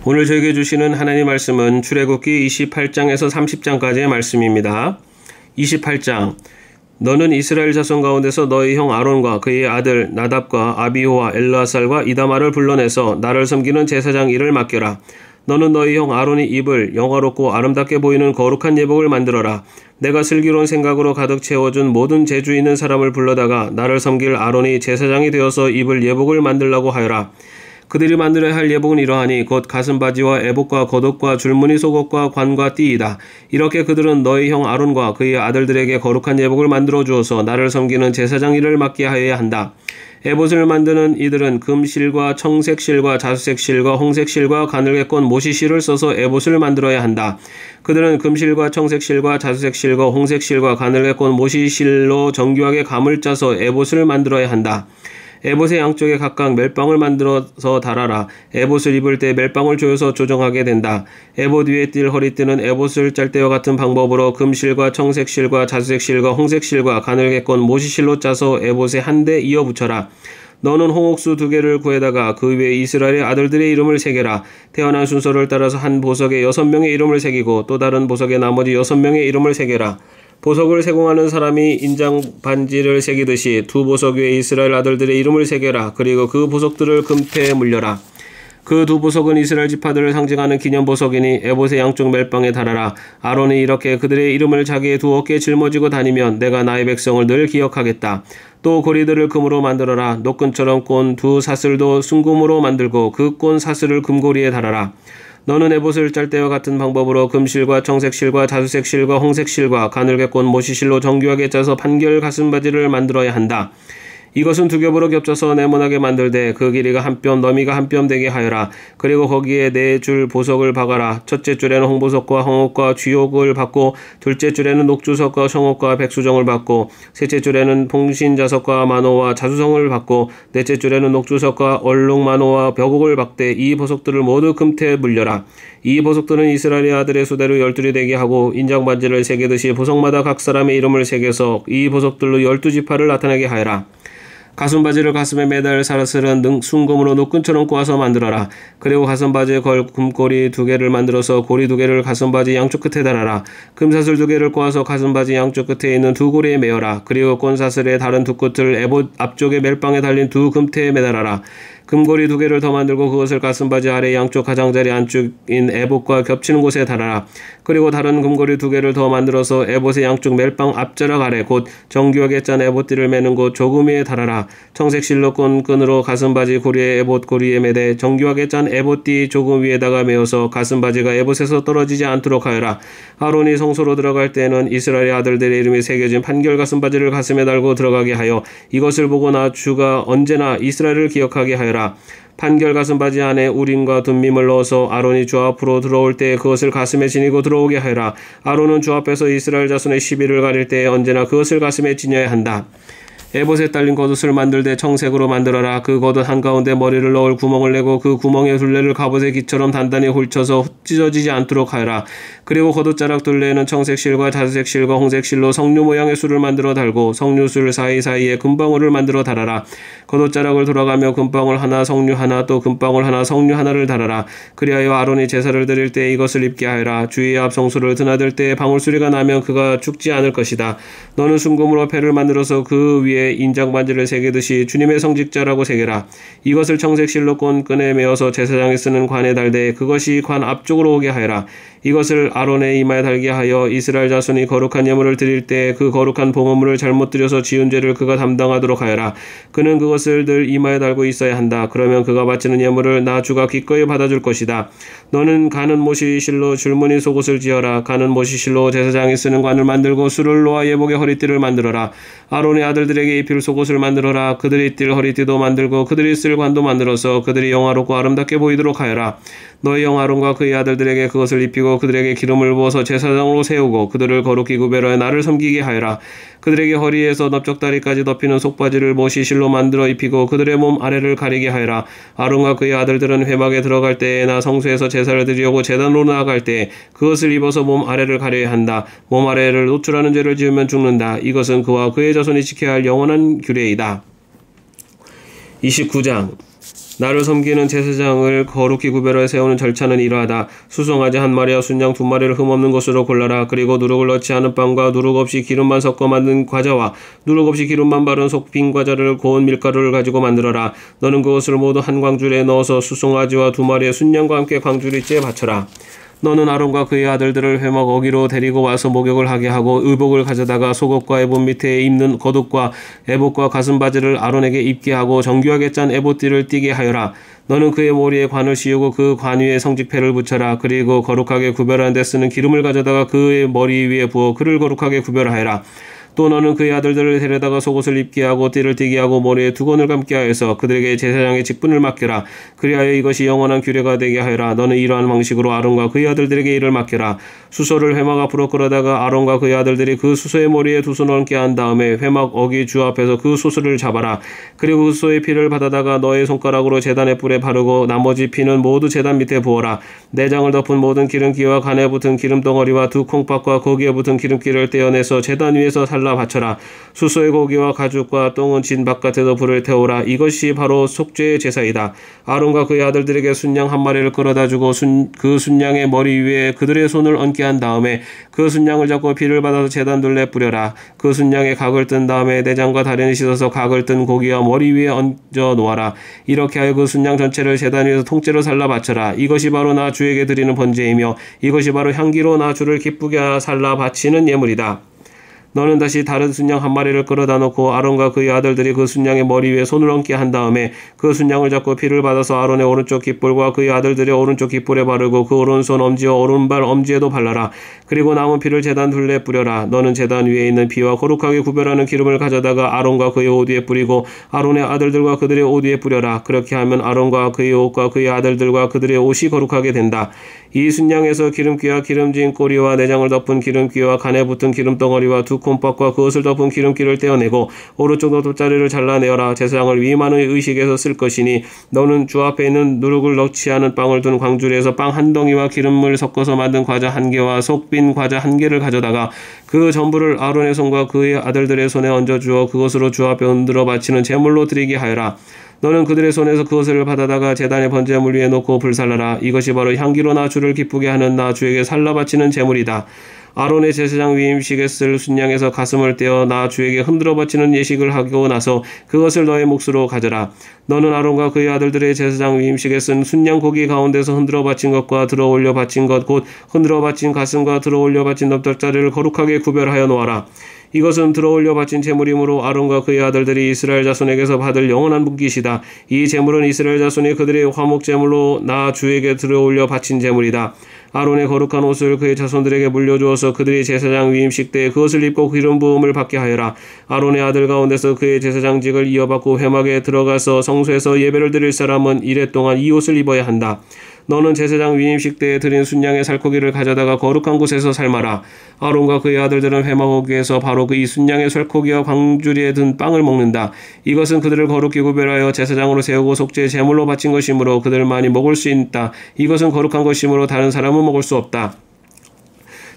오늘 저에게 주시는 하나님 말씀은 출애굽기 28장에서 30장까지의 말씀입니다. 28장. 너는 이스라엘 자손 가운데서 너희 형 아론과 그의 아들 나답과 아비후와 엘르아살과 이다말을 불러내서 나를 섬기는 제사장 일을 맡겨라. 너는 너희 형 아론이 입을 영화롭고 아름답게 보이는 거룩한 예복을 만들어라. 내가 슬기로운 생각으로 가득 채워준 모든 재주 있는 사람을 불러다가 나를 섬길 아론이 제사장이 되어서 입을 예복을 만들라고 하여라. 그들이 만들어야 할 예복은 이러하니 곧 가슴바지와 에봇과 겉옷과 줄무늬 속옷과 관과 띠이다. 이렇게 그들은 너희 형 아론과 그의 아들들에게 거룩한 예복을 만들어 주어서 나를 섬기는 제사장 일을 맡게 하여야 한다. 에봇을 만드는 이들은 금실과 청색실과 자수색실과 홍색실과 가늘게꼰 모시실을 써서 에봇을 만들어야 한다. 그들은 금실과 청색실과 자수색실과 홍색실과 가늘게꼰 모시실로 정교하게 감을 짜서 에봇을 만들어야 한다. 에봇의 양쪽에 각각 멜빵을 만들어서 달아라. 에봇을 입을 때 멜빵을 조여서 조정하게 된다. 에봇 위에 띌 허리띠는 에봇을 짤 때와 같은 방법으로 금실과 청색실과 자수색실과 홍색실과 가늘게꼰 모시실로 짜서 에봇에 한데 이어 붙여라. 너는 홍옥수 2개를 구해다가 그 위에 이스라엘의 아들들의 이름을 새겨라. 태어난 순서를 따라서 한 보석에 6명의 이름을 새기고 또 다른 보석에 나머지 6명의 이름을 새겨라. 보석을 세공하는 사람이 인장 반지를 새기듯이 2 보석 위에 이스라엘 아들들의 이름을 새겨라. 그리고 그 보석들을 금태에 물려라. 그 2 보석은 이스라엘 지파들을 상징하는 기념보석이니 에봇의 양쪽 멜빵에 달아라. 아론이 이렇게 그들의 이름을 자기의 2 어깨에 짊어지고 다니면 내가 나의 백성을 늘 기억하겠다. 또 고리들을 금으로 만들어라. 노끈처럼 꼰 2 사슬도 순금으로 만들고 그 꼰 사슬을 금고리에 달아라. 너는 에봇을 짤 때와 같은 방법으로 금실과 청색실과 자수색실과 홍색실과 가늘게꼰 모시실로 정교하게 짜서 판결 가슴바지를 만들어야 한다. 이것은 2 겹으로 겹쳐서 네모나게 만들되 그 길이가 1뼘 너미가 1뼘 되게 하여라. 그리고 거기에 4줄 보석을 박아라. 첫째 줄에는 홍보석과 홍옥과 쥐옥을 박고 둘째 줄에는 녹주석과 성옥과 백수정을 박고 셋째 줄에는 봉신자석과 만호와 자수성을 박고 넷째 줄에는 녹주석과 얼룩만호와 벽옥을 박되 이 보석들을 모두 금태에 물려라. 이 보석들은 이스라엘의 아들의 수대로 12이 되게 하고 인장반지를 새기듯이 보석마다 각 사람의 이름을 새겨서 이 보석들로 12지파를 나타내게 하여라. 가슴바지를 가슴에 매달 사슬은 순금으로 노끈처럼 꼬아서 만들어라. 그리고 가슴바지에 걸 금고리 2개를 만들어서 고리 2개를 가슴바지 양쪽 끝에 달아라. 금사슬 2개를 꼬아서 가슴바지 양쪽 끝에 있는 2 고리에 매어라. 그리고 꼰사슬의 다른 2 끝을 에봇 앞쪽에 멜빵에 달린 2 금태에 매달아라. 금고리 2개를 더 만들고 그것을 가슴바지 아래 양쪽 가장자리 안쪽인 에봇과 겹치는 곳에 달아라. 그리고 다른 금고리 2개를 더 만들어서 에봇의 양쪽 멜빵 앞자락 아래 곧 정교하게 짠 에봇띠를 매는 곳 조금 위에 달아라. 청색실로 꼰 끈으로 가슴바지 고리에 에봇 고리에 매대 정교하게 짠 에봇띠 조금 위에다가 메어서 가슴바지가 에봇에서 떨어지지 않도록 하여라. 아론이 성소로 들어갈 때에는 이스라엘의 아들들의 이름이 새겨진 판결 가슴바지를 가슴에 달고 들어가게 하여 이것을 보고 나 주가 언제나 이스라엘을 기억하게 하여라. 판결 가슴바지 안에 우림과 둠밈을 넣어서 아론이 주 앞으로 들어올 때 그것을 가슴에 지니고 들어오게 하여라. 아론은 주 앞에서 이스라엘 자손의 시비를 가릴 때 언제나 그것을 가슴에 지녀야 한다. 에봇에 딸린 겉옷을 만들 때 청색으로 만들어라. 그 겉옷 한가운데 머리를 넣을 구멍을 내고 그 구멍의 둘레를 갑옷의 기처럼 단단히 홀쳐서 찢어지지 않도록 하여라. 그리고 겉옷자락 둘레에는 청색실과 자수색실과 홍색실로 석류 모양의 술을 만들어 달고 석류술 사이사이에 금방울을 만들어 달아라. 겉옷자락을 돌아가며 금방울 하나 석류 하나 또 금방울 하나 석류 하나를 달아라. 그리하여 아론이 제사를 드릴 때 이것을 입게 하여라. 주의 앞 성소를 드나들 때 방울소리가 나면 그가 죽지 않을 것이다. 너는 순금으로 패를 만들어서 그 위에 인장반지를 새기듯이 주님의 성직자라고 새겨라. 이것을 청색실로 꼰 끈에 메어서 제사장이 쓰는 관에 달되 그것이 관 앞쪽으로 오게 하여라. 이것을 아론의 이마에 달게 하여 이스라엘 자손이 거룩한 예물을 드릴 때 그 거룩한 봉헌물을 잘못 드려서 지은 죄를 그가 담당하도록 하여라. 그는 그것을 늘 이마에 달고 있어야 한다. 그러면 그가 바치는 예물을 나 주가 기꺼이 받아줄 것이다. 너는 가는 모시실로 줄무늬 속옷을 지어라. 가는 모시실로 제사장이 쓰는 관을 만들고 술을 놓아 예복의 허리띠를 만들어라. 아론의 아들들에게 입힐 속옷을 만들어라. 그들이 띌 허리띠도 만들고 그들이 쓸 관도 만들어서 그들이 영화롭고 아름답게 보이도록 하여라. 너희 형 아론과 그의 아들들에게 그것을 입히고 그들에게 기름을 부어서 제사장으로 세우고 그들을 거룩히 구별하여 나를 섬기게 하여라. 그들에게 허리에서 넓적다리까지 덮이는 속바지를 모시실로 만들어 입히고 그들의 몸 아래를 가리게 하여라. 아론과 그의 아들들은 회막에 들어갈 때나 성소에서 제사를 드리려고 제단으로 나아갈 때 그것을 입어서 몸 아래를 가려야 한다. 몸 아래를 노출하는 죄를 지으면 죽는다. 이것은 그와 그의 자손이 지켜야 할 영원한 규례이다. 29장. 나를 섬기는 제사장을 거룩히 구별하여 세우는 절차는 이러하다. 수송아지 한 마리와 순양 두 마리를 흠없는 것으로 골라라. 그리고 누룩을 넣지 않은 빵과 누룩 없이 기름만 섞어 만든 과자와 누룩 없이 기름만 바른 속빈 과자를 고운 밀가루를 가지고 만들어라. 너는 그것을 모두 한 광줄에 넣어서 수송아지와 두 마리의 순양과 함께 광주리째에 바쳐라. 너는 아론과 그의 아들들을 회막 어기로 데리고 와서 목욕을 하게 하고 의복을 가져다가 속옷과 에봇 밑에 입는 겉옷과 에봇과 가슴바지를 아론에게 입게 하고 정교하게 짠 에봇띠를 띠게 하여라. 너는 그의 머리에 관을 씌우고 그 관 위에 성직패를 붙여라. 그리고 거룩하게 구별하는 데 쓰는 기름을 가져다가 그의 머리 위에 부어 그를 거룩하게 구별하여라. 또 너는 그의 아들들을 데려다가 속옷을 입게 하고 띠를 띠게 하고 머리에 두건을 감게 하여서 그들에게 제사장의 직분을 맡겨라. 그리하여 이것이 영원한 규례가 되게 하여라. 너는 이러한 방식으로 아론과 그의 아들들에게 이를 맡겨라. 수소를 회막 앞으로 끌어다가 아론과 그의 아들들이 그 수소의 머리에 두 손을 얹게 한 다음에 회막 어기 주 앞에서 그 수소를 잡아라. 그리고 그 수소의 피를 받아다가 너의 손가락으로 제단의 뿔에 바르고 나머지 피는 모두 제단 밑에 부어라. 내장을 덮은 모든 기름기와 간에 붙은 기름덩어리와 두 콩팥과 거기에 붙은 기름기를 떼어내서 제단 위에서 바쳐라. 수소의 고기와 가죽과 똥은 진 바깥에서 불을 태우라. 이것이 바로 속죄의 제사이다. 아론과 그의 아들들에게 순양 한 마리를 끌어다 주고 그 순양의 머리 위에 그들의 손을 얹게 한 다음에 그 순양을 잡고 피를 받아서 제단 둘레 뿌려라. 그 순양의 각을 뜬 다음에 내장과 다리를 씻어서 각을 뜬 고기와 머리 위에 얹어 놓아라. 이렇게 하여 그 순양 전체를 제단 위에서 통째로 살라 바쳐라. 이것이 바로 나 주에게 드리는 번제이며 이것이 바로 향기로 나 주를 기쁘게 살라 바치는 예물이다. 너는 다시 다른 순양 한 마리를 끌어다 놓고 아론과 그의 아들들이 그 순양의 머리 위에 손을 얹게 한 다음에 그 순양을 잡고 피를 받아서 아론의 오른쪽 깃볼과 그의 아들들의 오른쪽 깃볼에 바르고 그 오른손 엄지와 오른발 엄지에도 발라라. 그리고 남은 피를 제단 둘레에 뿌려라. 너는 제단 위에 있는 피와 거룩하게 구별하는 기름을 가져다가 아론과 그의 옷 위에 뿌리고 아론의 아들들과 그들의 옷 위에 뿌려라. 그렇게 하면 아론과 그의 옷과 그의 아들들과 그들의 옷이 거룩하게 된다. 이 순양에서 기름기와 기름진 꼬리와 내장을 덮은 기름기와 간에 붙은 기름덩어리와 두 콩팥과 그것을 덮은 기름기를 떼어내고 오른쪽 너돗자리를 잘라내어라. 제사장을 위임하는 의식에서 쓸 것이니 너는 주 앞에 있는 누룩을 넣지 않은 빵을 둔 광주리에서 빵 한 덩이와 기름을 섞어서 만든 과자 한 개와 속빈 과자 한 개를 가져다가 그 전부를 아론의 손과 그의 아들들의 손에 얹어주어 그것으로 주 앞에 흔들어 바치는 제물로 드리게 하여라. 너는 그들의 손에서 그것을 받아다가 제단의 번제물 위에 놓고 불살라라. 이것이 바로 향기로 나 주를 기쁘게 하는 나 주에게 살라 바치는 제물이다. 아론의 제사장 위임식에 쓸 순양에서 가슴을 떼어 나 주에게 흔들어 바치는 예식을 하고 나서 그것을 너의 몫으로 가져라. 너는 아론과 그의 아들들의 제사장 위임식에 쓴 순양 고기 가운데서 흔들어 바친 것과 들어 올려 바친 것 곧 흔들어 바친 가슴과 들어 올려 바친 납작자리를 거룩하게 구별하여 놓아라. 이것은 들어올려 바친 제물이므로 아론과 그의 아들들이 이스라엘 자손에게서 받을 영원한 분깃이다. 이 제물은 이스라엘 자손이 그들의 화목 제물로 나 주에게 들어올려 바친 제물이다. 아론의 거룩한 옷을 그의 자손들에게 물려주어서 그들이 제사장 위임식 때 그것을 입고 기름 부음을 받게 하여라. 아론의 아들 가운데서 그의 제사장직을 이어받고 회막에 들어가서 성소에서 예배를 드릴 사람은 이레 동안 이 옷을 입어야 한다. 너는 제사장 위임식 때에 드린 순양의 살코기를 가져다가 거룩한 곳에서 삶아라. 아론과 그의 아들들은 회막어기에서 바로 그 이 순양의 살코기와 광주리에 든 빵을 먹는다. 이것은 그들을 거룩히 구별하여 제사장으로 세우고 속죄의 제물로 바친 것이므로 그들만이 먹을 수 있다. 이것은 거룩한 것이므로 다른 사람은 먹을 수 없다.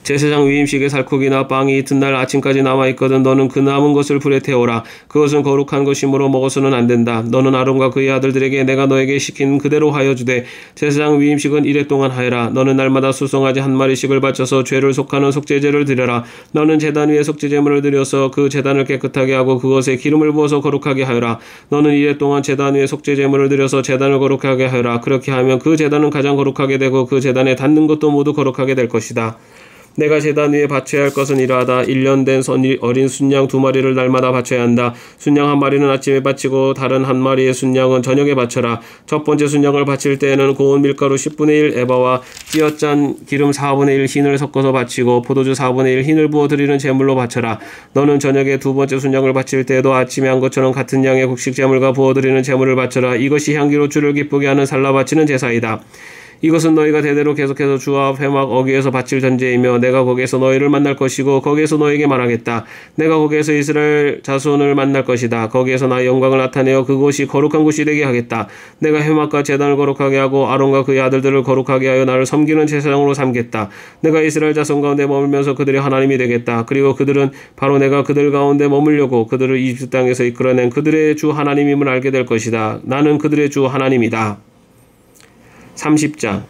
제사장 위임식의 살코기나 빵이 이튿날 아침까지 남아있거든 너는 그 남은 것을 불에 태워라. 그것은 거룩한 것이므로 먹어서는 안 된다. 너는 아론과 그의 아들들에게 내가 너에게 시킨 그대로 하여 주되 제사장 위임식은 이레 동안 하여라. 너는 날마다 수송아지 한 마리씩을 바쳐서 죄를 속하는 속죄제를 드려라. 너는 제단 위에 속죄제물을 드려서 그 제단을 깨끗하게 하고 그것에 기름을 부어서 거룩하게 하여라. 너는 이레 동안 제단 위에 속죄제물을 드려서 제단을 거룩하게 하여라. 그렇게 하면 그 제단은 가장 거룩하게 되고 그 제단에 닿는 것도 모두 거룩하게 될 것이다. 내가 제단 위에 바쳐야 할 것은 이러하다. 1년 된 어린 순양 2마리를 날마다 바쳐야 한다. 순양 한 마리는 아침에 바치고 다른 한 마리의 순양은 저녁에 바쳐라. 첫 번째 순양을 바칠 때에는 고운 밀가루 10분의 1 에바와 찌어짠 기름 4분의 1 흰을 섞어서 바치고 포도주 4분의 1 흰을 부어 드리는 제물로 바쳐라. 너는 저녁에 두 번째 순양을 바칠 때에도 아침에 한 것처럼 같은 양의 국식 제물과 부어 드리는 제물을 바쳐라. 이것이 향기로 주를 기쁘게 하는 살라 바치는 제사이다. 이것은 너희가 대대로 계속해서 주와 회막 어귀에서 바칠 전제이며 내가 거기에서 너희를 만날 것이고 거기에서 너희에게 말하겠다. 내가 거기에서 이스라엘 자손을 만날 것이다. 거기에서 나의 영광을 나타내어 그곳이 거룩한 곳이 되게 하겠다. 내가 회막과 제단을 거룩하게 하고 아론과 그의 아들들을 거룩하게 하여 나를 섬기는 제사장으로 삼겠다. 내가 이스라엘 자손 가운데 머물면서 그들의 하나님이 되겠다. 그리고 그들은 바로 내가 그들 가운데 머물려고 그들을 이집트 땅에서 이끌어낸 그들의 주 하나님임을 알게 될 것이다. 나는 그들의 주 하나님이다. 30장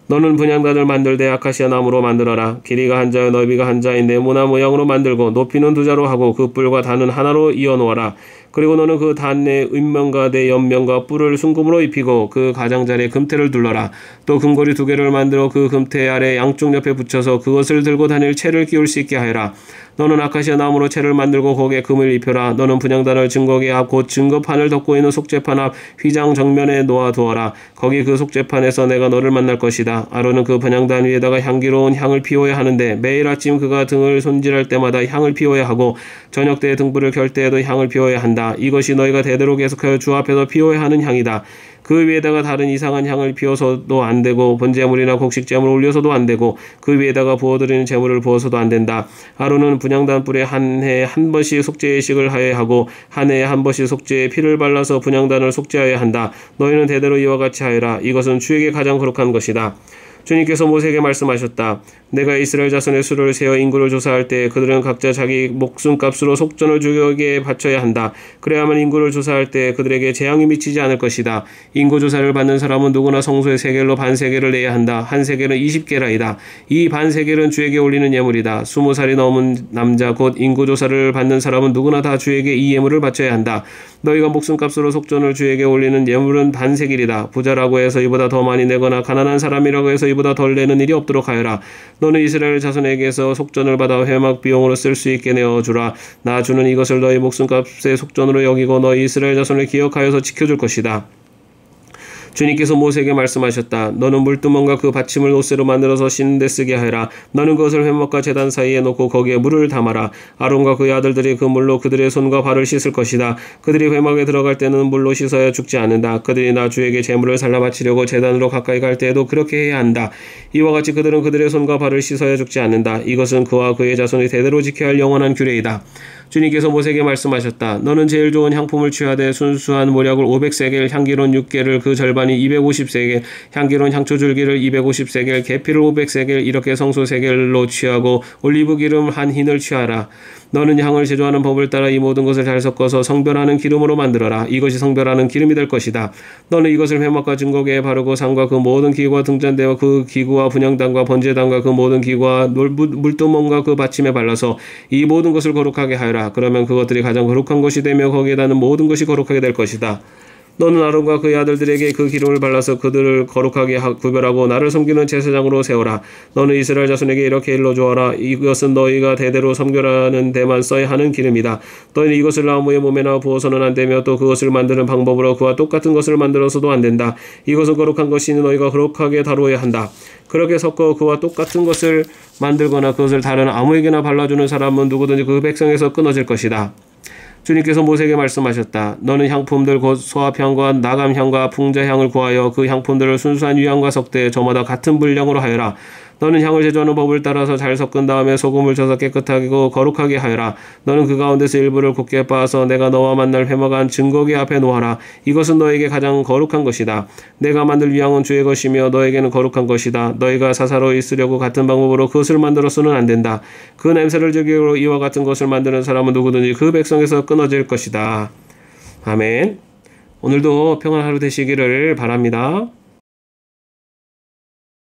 너는 분향단을 만들되 아카시아 나무로 만들어라. 길이가 한 자요 너비가 한 자인 네모나 모양으로 만들고 높이는 두 자로 하고 그 뿔과 단은 하나로 이어 놓아라. 그리고 너는 그 단의 윗면과 내 옆면과 뿔을 순금으로 입히고 그 가장자리에 금태를 둘러라. 또 금고리 2개를 만들어 그 금태 아래 양쪽 옆에 붙여서 그것을 들고 다닐 채를 끼울 수 있게 하여라. 너는 아카시아 나무로 채를 만들고 거기에 금을 입혀라. 너는 분향단을 증거계 앞 곧 증거판을 덮고 있는 속죄판 앞 휘장 정면에 놓아 두어라. 거기 그 속죄판에서 내가 너를 만날 것이다. 아론은 그 분향단 위에다가 향기로운 향을 피워야 하는데 매일 아침 그가 등을 손질할 때마다 향을 피워야 하고 저녁 때에 등불을 켤 때에도 향을 피워야 한다. 이것이 너희가 대대로 계속하여 주 앞에서 피워야 하는 향이다. 그 위에다가 다른 이상한 향을 피워서도 안 되고 번제물이나 곡식제물을 올려서도 안 되고 그 위에다가 부어드리는 제물을 부어서도 안 된다. 아론은 분향단 뿔에 한 해에 한 번씩 속죄의식을 하여야 하고 한 해에 한 번씩 속죄의 피를 발라서 분향단을 속죄하여야 한다. 너희는 대대로 이와 같이 하여라. 이것은 주에게 가장 거룩한 것이다. 주님께서 모세에게 말씀하셨다. 내가 이스라엘 자손의 수를 세어 인구를 조사할 때 그들은 각자 자기 목숨값으로 속전을 주에게 바쳐야 한다. 그래야만 인구를 조사할 때 그들에게 재앙이 미치지 않을 것이다. 인구 조사를 받는 사람은 누구나 성소의 세겔로 반세겔을 내야 한다. 한 세겔은 20게라이다. 이 반세겔은 주에게 올리는 예물이다. 20살이 넘은 남자 곧 인구 조사를 받는 사람은 누구나 다 주에게 이 예물을 바쳐야 한다. 너희가 목숨값으로 속전을 주에게 올리는 예물은 반세겔이다. 부자라고 해서 이보다 더 많이 내거나 가난한 사람이라고 해서 이보다 덜 내는 일이 없도록 하여라. 너는 이스라엘 자손에게서 속전을 받아 회막 비용으로 쓸 수 있게 내어주라. 나 주는 이것을 너희 목숨값의 속전으로 여기고 너희 이스라엘 자손을 기억하여서 지켜줄 것이다. 주님께서 모세에게 말씀하셨다. 너는 물두멍과 그 받침을 옷새로 만들어서 씻는 데 쓰게 하여라. 너는 그것을 회막과 제단 사이에 놓고 거기에 물을 담아라. 아론과 그의 아들들이 그 물로 그들의 손과 발을 씻을 것이다. 그들이 회막에 들어갈 때는 물로 씻어야 죽지 않는다. 그들이 나 주에게 제물을 살라 바치려고 제단으로 가까이 갈 때에도 그렇게 해야 한다. 이와 같이 그들은 그들의 손과 발을 씻어야 죽지 않는다. 이것은 그와 그의 자손이 대대로 지켜야 할 영원한 규례이다. 주님께서 모세에게 말씀하셨다. 너는 제일 좋은 향품을 취하되 순수한 모략을 500세겔, 향기로운 6개를 그 절반이 250세겔, 향기로운 향초줄기를 250세겔, 계피를 500세겔 이렇게 성소세겔로 취하고 올리브 기름 한 흰을 취하라. 너는 향을 제조하는 법을 따라 이 모든 것을 잘 섞어서 성별하는 기름으로 만들어라. 이것이 성별하는 기름이 될 것이다. 너는 이것을 회막과 증거계에 바르고 상과 그 모든 기구와 등잔대와 그 기구와 분향단과 번제단과 그 모든 기구와 물두멍과 그 받침에 발라서 이 모든 것을 거룩하게 하여라. 그러면 그것들이 가장 거룩한 것이 되며 거기에다는 모든 것이 거룩하게 될 것이다. 너는 아론과 그의 아들들에게 그 기름을 발라서 그들을 거룩하게 구별하고 나를 섬기는 제사장으로 세워라. 너는 이스라엘 자손에게 이렇게 일러주어라. 이것은 너희가 대대로 섬겨라는 데만 써야 하는 기름이다. 너희는 이것을 나무의 몸에나 부어서는 안 되며 또 그것을 만드는 방법으로 그와 똑같은 것을 만들어서도 안 된다. 이것은 거룩한 것이니 너희가 거룩하게 다루어야 한다. 그렇게 섞어 그와 똑같은 것을 만들거나 그것을 다른 아무에게나 발라주는 사람은 누구든지 그 백성에서 끊어질 것이다. 주님께서 모세에게 말씀하셨다. 너는 향품들 곧 소합향과 나감향과 풍자향을 구하여 그 향품들을 순수한 유향과 섞되 저마다 같은 분량으로 하여라. 너는 향을 제조하는 법을 따라서 잘 섞은 다음에 소금을 쳐서 깨끗하게 거룩하게 하여라. 너는 그 가운데서 일부를 곱게 빻아서 내가 너와 만날 회막한 증거계 앞에 놓아라. 이것은 너에게 가장 거룩한 것이다. 내가 만들 유향은 주의 것이며 너에게는 거룩한 것이다. 너희가 사사로 있으려고 같은 방법으로 그것을 만들어서는 안 된다. 그 냄새를 즐기고 이와 같은 것을 만드는 사람은 누구든지 그 백성에서 끊어질 것이다. 아멘. 오늘도 평안한 하루 되시기를 바랍니다.